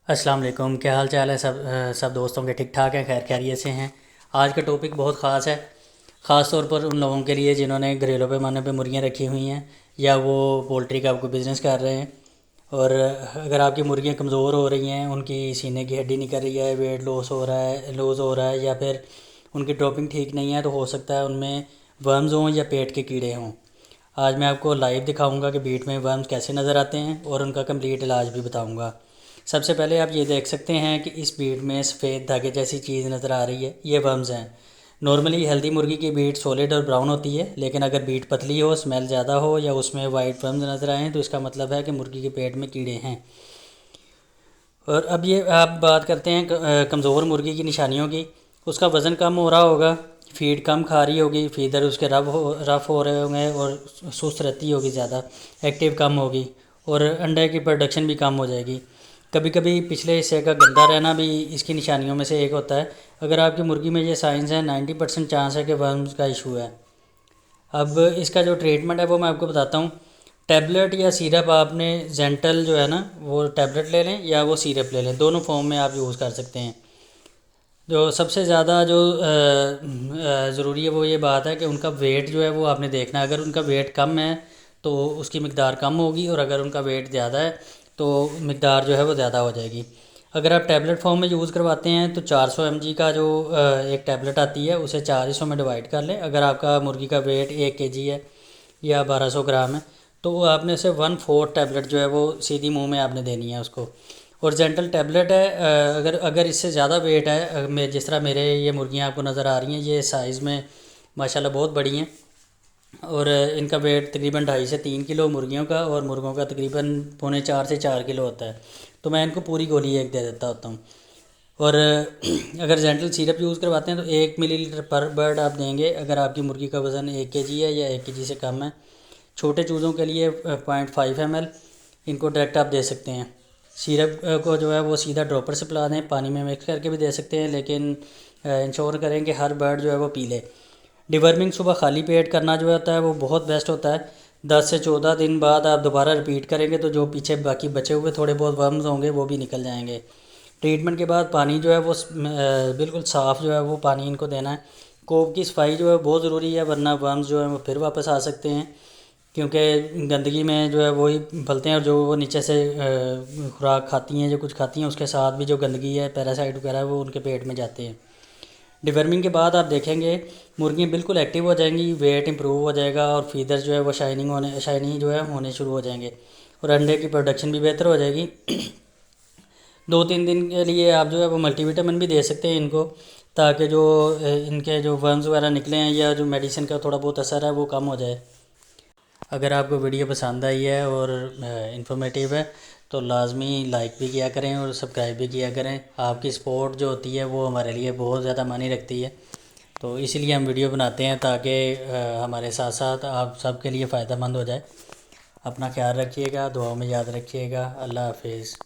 अस्सलाम वालेकुम। क्या हाल चाल है सब दोस्तों के? ठीक ठाक हैं, खैर खैरियत से हैं। आज का टॉपिक बहुत ख़ास है, ख़ास तौर पर उन लोगों के लिए जिन्होंने घरेलू पैमाने पे मुर्गियां रखी हुई हैं या वो पोल्ट्री का कोई बिज़नेस कर रहे हैं। और अगर आपकी मुर्गियां कमज़ोर हो रही हैं, उनकी सीने की हड्डी निकल रही है, वेट लॉस हो रहा है या फिर उनकी ड्रॉपिंग ठीक नहीं है, तो हो सकता है उनमें वर्म्स हों या पेट के कीड़े हों। आज मैं आपको लाइव दिखाऊंगा कि बीट में वर्म्स कैसे नज़र आते हैं और उनका कंप्लीट इलाज भी बताऊंगा। सबसे पहले आप ये देख सकते हैं कि इस बीट में सफ़ेद धागे जैसी चीज़ नज़र आ रही है, ये वर्म्स हैं। नॉर्मली हेल्दी मुर्गी की बीट सॉलिड और ब्राउन होती है, लेकिन अगर बीट पतली हो, स्मेल ज़्यादा हो या उसमें वाइट वर्म्स नज़र आएँ तो इसका मतलब है कि मुर्गी के पेट में कीड़े हैं। और अब ये आप बात करते हैं कमज़ोर मुर्गी की निशानियों की। उसका वज़न कम हो रहा होगा, फीड कम खा रही होगी, फीडर उसके रफ़ हो रहे होंगे और सुस्त रहती होगी, ज़्यादा एक्टिव कम होगी और अंडे की प्रोडक्शन भी कम हो जाएगी। कभी कभी पिछले हिस्से का गंदा रहना भी इसकी निशानियों में से एक होता है। अगर आपकी मुर्गी में ये साइंस हैं, 90% चांस है कि वर्म्स का इशू है। अब इसका जो ट्रीटमेंट है वो मैं आपको बताता हूँ। टैबलेट या सिरप, आपने जेंटल जो है ना, वो टैबलेट ले लें या वो सिरप ले लें, दोनों फॉर्म में आप यूज़ कर सकते हैं। जो सबसे ज़्यादा जो ज़रूरी है वो ये बात है कि उनका वेट जो है वो आपने देखना है। अगर उनका वेट कम है तो उसकी मकदार कम होगी, और अगर उनका वेट ज़्यादा है तो मकदार जो है वो ज़्यादा हो जाएगी। अगर आप टैबलेट फॉर्म में यूज़ करवाते हैं तो 400 mg का जो एक टैबलेट आती है उसे 4 हिस्सों में डिवाइड कर लें। अगर आपका मुर्गी का वेट 1 kg है या 1200 ग्राम है तो आपने से 1/4 टैबलेट जो है वो सीधी मुंह में आपने देनी है उसको। और जेंटल टैबलेट है, अगर अगर इससे ज़्यादा वेट है, मैं जिस तरह मेरे ये मुर्गियाँ आपको नज़र आ रही हैं, ये साइज़ में माशाल्लाह बहुत बड़ी हैं और इनका वेट तकरीबन 2.5 से 3 किलो मुर्गियों का, और मुर्गों का तकरीबन 3.25 से 4 किलो होता है। तो मैं इनको पूरी गोली एक दे देता होता हूँ। और अगर जेंटल सिरप यूज़ करवाते हैं तो 1 मिलीलीटर पर बर्ड आप देंगे अगर आपकी मुर्गी का वज़न 1 kg है या 1 kg से कम है। छोटे चूज़ों के लिए 0.5 ml इनको डायरेक्ट आप दे सकते हैं। सिरप को जो है वो सीधा ड्रॉपर से पिला दें, पानी में मिक्स करके भी दे सकते हैं, लेकिन इंश्योर करें कि हर बर्ड जो है वो पी ले। डिवर्मिंग सुबह खाली पेट करना जो होता है वो बहुत बेस्ट होता है। 10 से 14 दिन बाद आप दोबारा रिपीट करेंगे तो जो पीछे बाकी बचे हुए थोड़े बहुत वर्म्स होंगे वो भी निकल जाएंगे। ट्रीटमेंट के बाद पानी जो है वो बिल्कुल साफ़ जो है वो पानी इनको देना है। कोप की सफाई जो है बहुत ज़रूरी है, वरना वर्म्स जो है वो फिर वापस आ सकते हैं, क्योंकि गंदगी में जो है वही फलते हैं और जो वो नीचे से खुराक खाती हैं, जो कुछ खाती हैं, उसके साथ भी जो गंदगी है, पैरासाइट वगैरह, वो उनके पेट में जाते हैं। डिवर्मिंग के बाद आप देखेंगे मुर्गियाँ बिल्कुल एक्टिव हो जाएंगी, वेट इंप्रूव हो जाएगा और फीदर जो है वो शाइनिंग जो है होने शुरू हो जाएंगे और अंडे की प्रोडक्शन भी बेहतर हो जाएगी। 2-3 दिन के लिए आप जो है वो मल्टीविटामिन भी दे सकते हैं इनको, ताकि जो इनके जो वर्म्स वगैरह निकले हैं या जो मेडिसिन का थोड़ा बहुत असर है वो कम हो जाए। अगर आपको वीडियो पसंद आई है और इन्फॉर्मेटिव है तो लाजमी लाइक भी किया करें और सब्सक्राइब भी किया करें। आपकी सपोर्ट जो होती है वो हमारे लिए बहुत ज़्यादा मायने रखती है, तो इसीलिए हम वीडियो बनाते हैं ताकि हमारे साथ साथ आप सब के लिए फ़ायदेमंद हो जाए। अपना ख्याल रखिएगा, दुआओं में याद रखिएगा। अल्लाह हाफिज़।